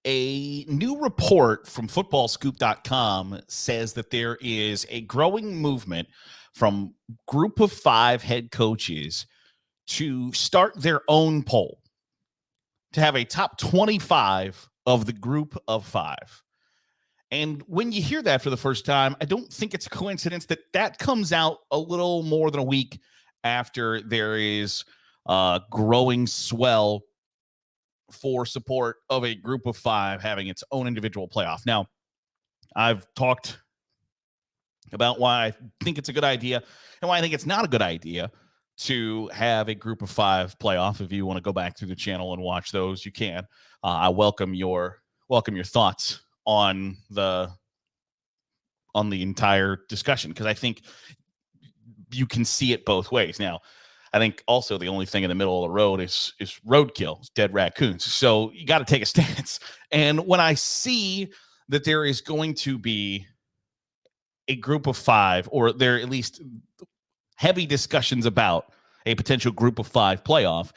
A new report from footballscoop.com says that there is a growing movement from group of 5 head coaches to start their own poll, to have a top 25 of the group of 5. And when you hear that for the first time, I don't think it's a coincidence that that comes out a little more than a week after there is growing swell for support of a group of 5 having its own individual playoff. Now, I've talked about why I think it's a good idea and why I think it's not a good idea to have a group of 5 playoff. If you want to go back through the channel and watch those, you can. I welcome your thoughts on the entire discussion, because I think you can see it both ways. Now, I think also the only thing in the middle of the road is roadkill, dead raccoons. So you got to take a stance. And when I see that there is going to be a group of 5, or there are at least heavy discussions about a potential group of 5 playoff,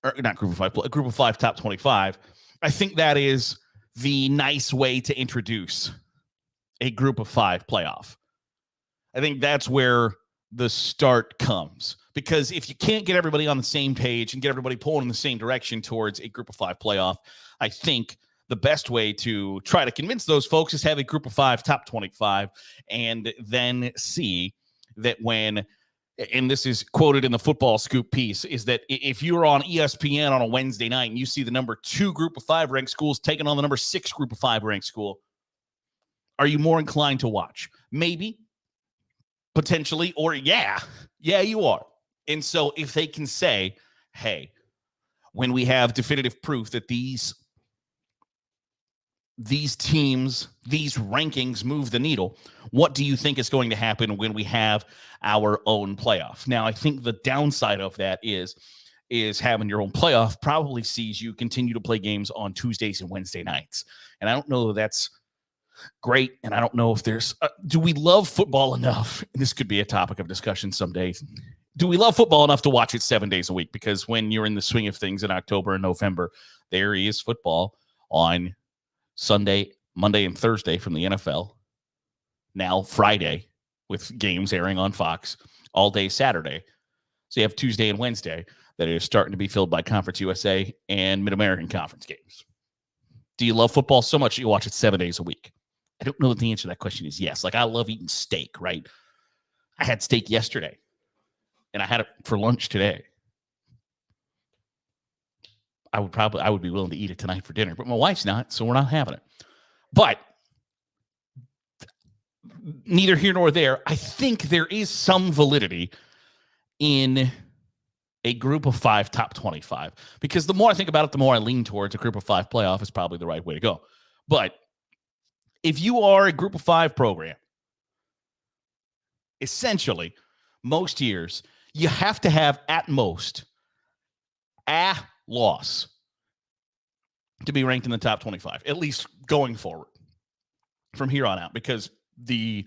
or not group of 5, a group of 5 top 25, I think that is the nice way to introduce a group of 5 playoff. I think that's where the start comes, because if you can't get everybody on the same page and get everybody pulling in the same direction towards a group of 5 playoff, I think the best way to try to convince those folks is have a group of 5 top 25, and then see that when, and this is quoted in the Football Scoop piece, is that if you're on ESPN on a Wednesday night and you see the number 2 group of 5 ranked schools taking on the number 6 group of 5 ranked school, are you more inclined to watch? Maybe, potentially, or yeah, you are. And so if they can say, hey, when we have definitive proof that these teams, these rankings move the needle, what do you think is going to happen when we have our own playoff? Now, I think the downside of that is having your own playoff probably sees you continue to play games on Tuesdays and Wednesday nights. And I don't know that that's great. And I don't know if there's, do we love football enough? And this could be a topic of discussion someday. Do we love football enough to watch it 7 days a week? Because when you're in the swing of things in October and November, there is football on Sunday, Monday, and Thursday from the NFL. Now Friday with games airing on Fox all day Saturday. So you have Tuesday and Wednesday that is starting to be filled by Conference USA and Mid-American Conference games. Do you love football so much that you watch it 7 days a week? I don't know what the answer to that question is. Yes. Like, I love eating steak, right? I had steak yesterday, and I had it for lunch today. I would be willing to eat it tonight for dinner, but my wife's not, so we're not having it. But neither here nor there. I think there is some validity in a group of 5 top 25, because the more I think about it, the more I lean towards a group of 5 playoff is probably the right way to go. But if you are a group of 5 program, essentially, most years, you have to have at most a loss to be ranked in the top 25, at least going forward from here on out, because the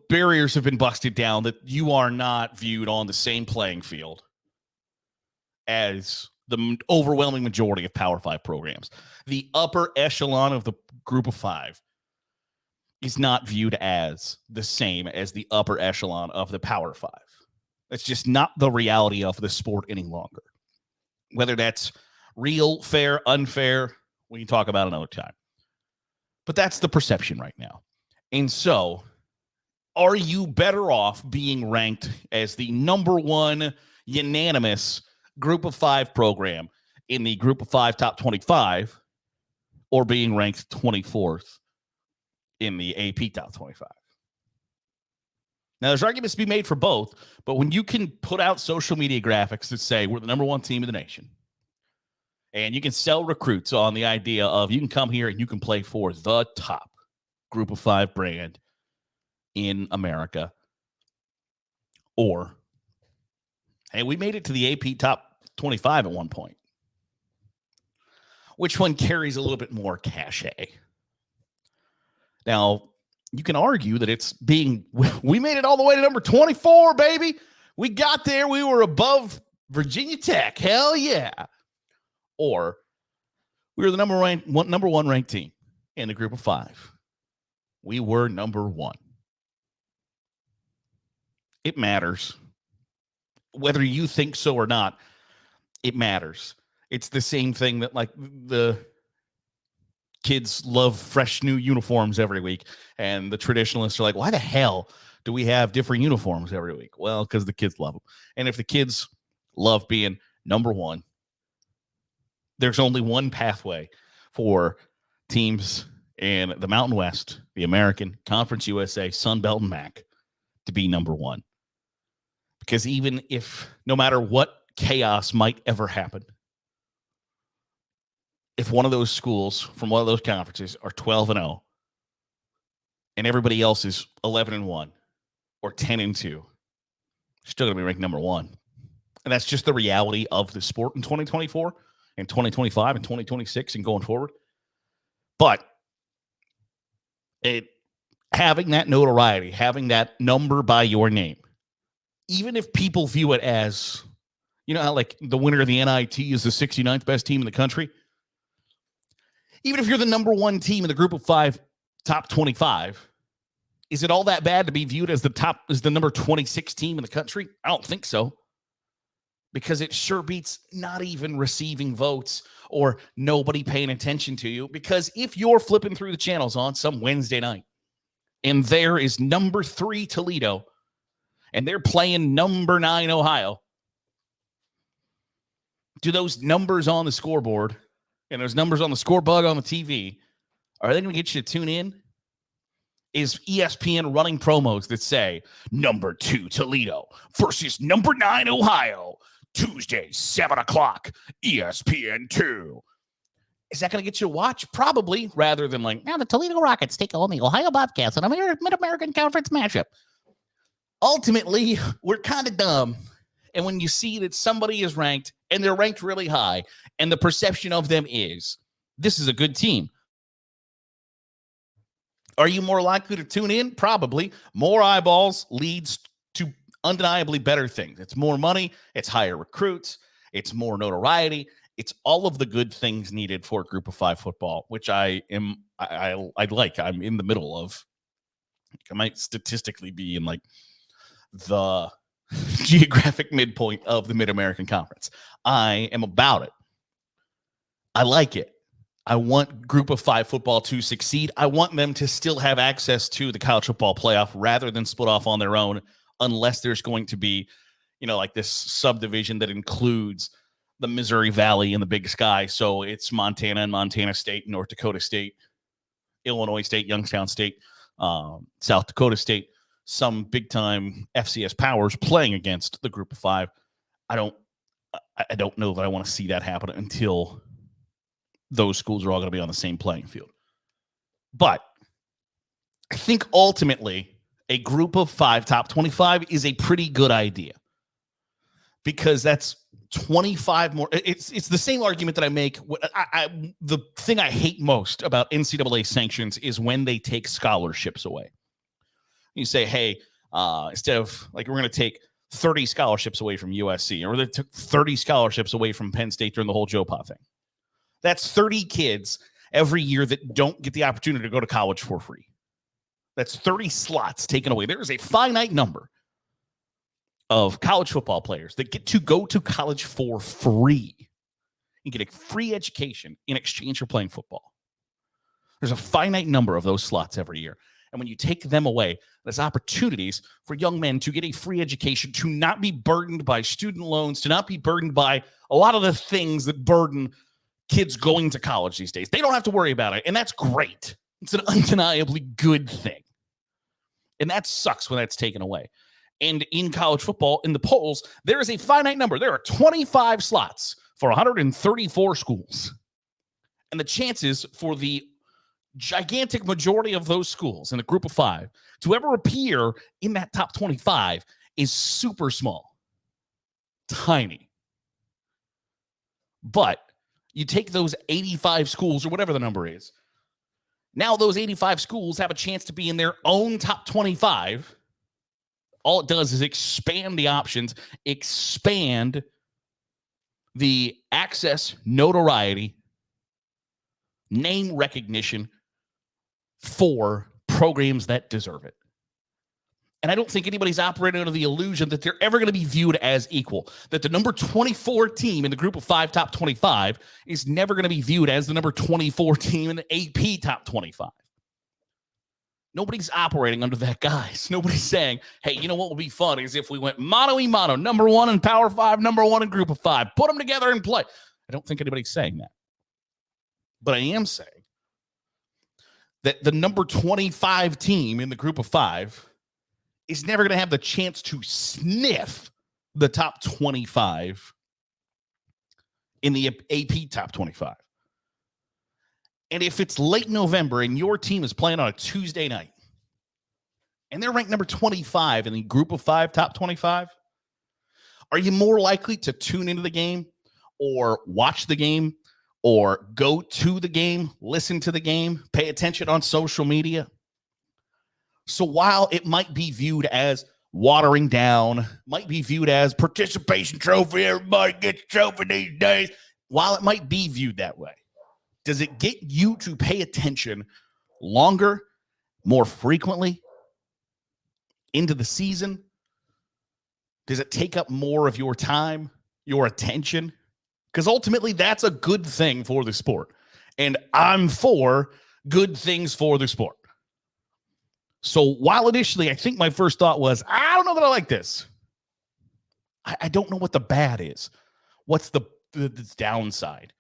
barriers have been busted down that you are not viewed on the same playing field as the overwhelming majority of Power 5 programs. The upper echelon of the group of 5 is not viewed as the same as the upper echelon of the Power 5. That's just not the reality of the sport any longer. Whether that's real, fair, unfair, we can talk about another time. But that's the perception right now. And so, are you better off being ranked as the number 1 unanimous group of 5 program in the group of 5 top 25, or being ranked 24th in the AP top 25? Now, there's arguments to be made for both, but when you can put out social media graphics that say we're the number 1 team in the nation, and you can sell recruits on the idea of you can come here and you can play for the top group of 5 brand in America, or, hey, we made it to the AP top 25 at one point. Which one carries a little bit more cachet? Now, you can argue that it's we made it all the way to number 24, baby. We got there. We were above Virginia Tech. Hell yeah. Or We were the number one ranked team in the group of 5. We were number 1. It matters. Whether you think so or not, it matters. It's the same thing that like the kids love fresh new uniforms every week. And the traditionalists are like, why the hell do we have different uniforms every week? Well, because the kids love them. And if the kids love being number 1, there's only one pathway for teams in the Mountain West, the American Conference USA, Sun Belt, and MAC to be number 1. Because even if, no matter what chaos might ever happen, if one of those schools from one of those conferences are 12-0 and everybody else is 11-1 or 10-2, still going to be ranked number 1. And that's just the reality of the sport in 2024 and 2025 and 2026 and going forward. But having that notoriety, having that number by your name, even if people view it as, you know, how like the winner of the NIT is the 69th best team in the country. Even if you're the number 1 team in the group of 5, top 25, is it all that bad to be viewed as the number 26 team in the country? I don't think so. Because it sure beats not even receiving votes or nobody paying attention to you. Because if you're flipping through the channels on some Wednesday night and there is number 3 Toledo and they're playing number 9 Ohio, do those numbers on the scoreboard and those numbers on the score bug on the TV, are they going to get you to tune in? Is ESPN running promos that say number 2 Toledo versus number 9 Ohio, Tuesday, 7 o'clock, ESPN 2? Is that going to get you to watch? Probably, rather than like, now the Toledo Rockets take on the Ohio Bobcats in a Mid-American Conference matchup. Ultimately, we're kind of dumb. And when you see that somebody is ranked and they're ranked really high and the perception of them is, this is a good team. Are you more likely to tune in? Probably. More eyeballs leads to undeniably better things. It's more money. It's higher recruits. It's more notoriety. It's all of the good things needed for group of 5 football, which I'd like. I'm in the middle of. I might statistically be in like the geographic midpoint of the Mid-American Conference. I am about it. I like it. I want group of 5 football to succeed. I want them to still have access to the college football playoff rather than split off on their own, unless there's going to be, you know, like this subdivision that includes the Missouri Valley and the Big Sky. So it's Montana and Montana State, North Dakota State, Illinois State, Youngstown State, South Dakota State, some big time FCS powers playing against the group of 5. I don't know that I want to see that happen until those schools are all going to be on the same playing field. But I think ultimately a group of 5 top 25 is a pretty good idea, because that's 25 more. It's the same argument that I make. The thing I hate most about NCAA sanctions is when they take scholarships away. You say, hey, instead of like, we're going to take 30 scholarships away from USC, or they took 30 scholarships away from Penn State during the whole Joe Pa thing. That's 30 kids every year that don't get the opportunity to go to college for free. That's 30 slots taken away. There is a finite number of college football players that get to go to college for free and get a free education in exchange for playing football. There's a finite number of those slots every year. And when you take them away, there's opportunities for young men to get a free education, to not be burdened by student loans, to not be burdened by a lot of the things that burden kids going to college these days. They don't have to worry about it. And that's great. It's an undeniably good thing. And that sucks when that's taken away. And in college football, in the polls, there is a finite number. There are 25 slots for 134 schools. And the chances for the gigantic majority of those schools in the group of 5 to ever appear in that top 25 is super small. Tiny. But you take those 85 schools, or whatever the number is. Now those 85 schools have a chance to be in their own top 25. All it does is expand the options, expand the access, notoriety, name recognition for programs that deserve it. And I don't think anybody's operating under the illusion that they're ever going to be viewed as equal, that the number 24 team in the group of 5 top 25 is never going to be viewed as the number 24 team in the AP top 25. Nobody's operating under that, guys. Nobody's saying, hey, you know what would be fun is if we went mano-a-mano, number 1 in Power 5, number 1 in group of 5, put them together and play. I don't think anybody's saying that. But I am saying that the number 25 team in the group of 5 is never going to have the chance to sniff the top 25 in the AP top 25. And if it's late November and your team is playing on a Tuesday night and they're ranked number 25 in the group of 5 top 25, are you more likely to tune into the game or watch the game or go to the game, listen to the game, pay attention on social media? So while it might be viewed as watering down, might be viewed as participation trophy, everybody gets a trophy these days, while it might be viewed that way, does it get you to pay attention longer, more frequently into the season? Does it take up more of your time, your attention? Because ultimately, that's a good thing for the sport. And I'm for good things for the sport. So while initially I think my first thought was, I don't know that I like this. I don't know what the bad is. What's the downside?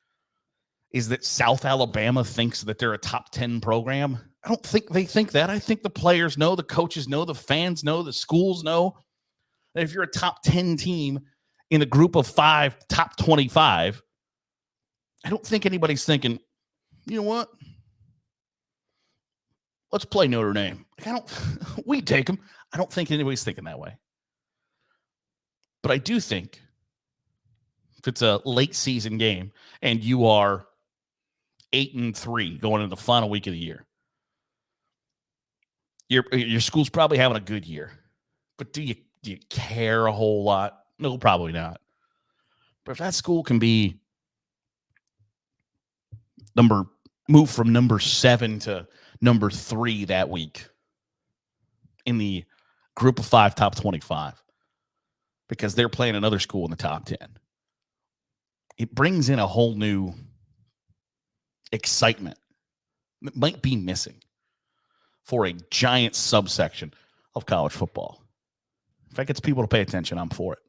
Is that South Alabama thinks that they're a top 10 program? I don't think they think that. I think the players know, the coaches know, the fans know, the schools know that if you're a top 10 team in a group of 5, top 25, I don't think anybody's thinking, you know what? Let's play Notre Dame. We take them. I don't think anybody's thinking that way. But I do think if it's a late season game and you are 8-3 going into the final week of the year, your school's probably having a good year. But do you care a whole lot? No, probably not. But if that school can be move from number 7 to number 3 that week in the group of 5 top 25 because they're playing another school in the top 10, it brings in a whole new excitement that might be missing for a giant subsection of college football. If that gets people to pay attention, I'm for it.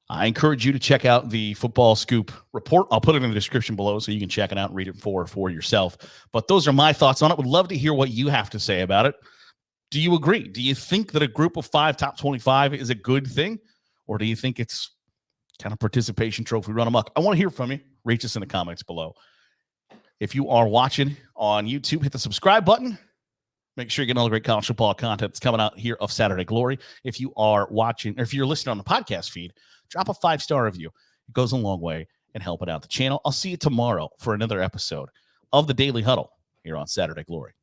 I encourage you to check out the Football Scoop report. I'll put it in the description below so you can check it out and read it for yourself. But those are my thoughts on it. Would love to hear what you have to say about it. Do you agree? Do you think that a group of 5 top 25 is a good thing? Or do you think it's kind of participation trophy run amok? I want to hear from you. Reach us in the comments below. If you are watching on YouTube, hit the subscribe button. Make sure you get all the great college football content that's coming out here of Saturday Glory. If you are watching, or if you're listening on the podcast feed, drop a 5-star review. It goes a long way in helping out the channel. I'll see you tomorrow for another episode of the Daily Huddle here on Saturday Glory.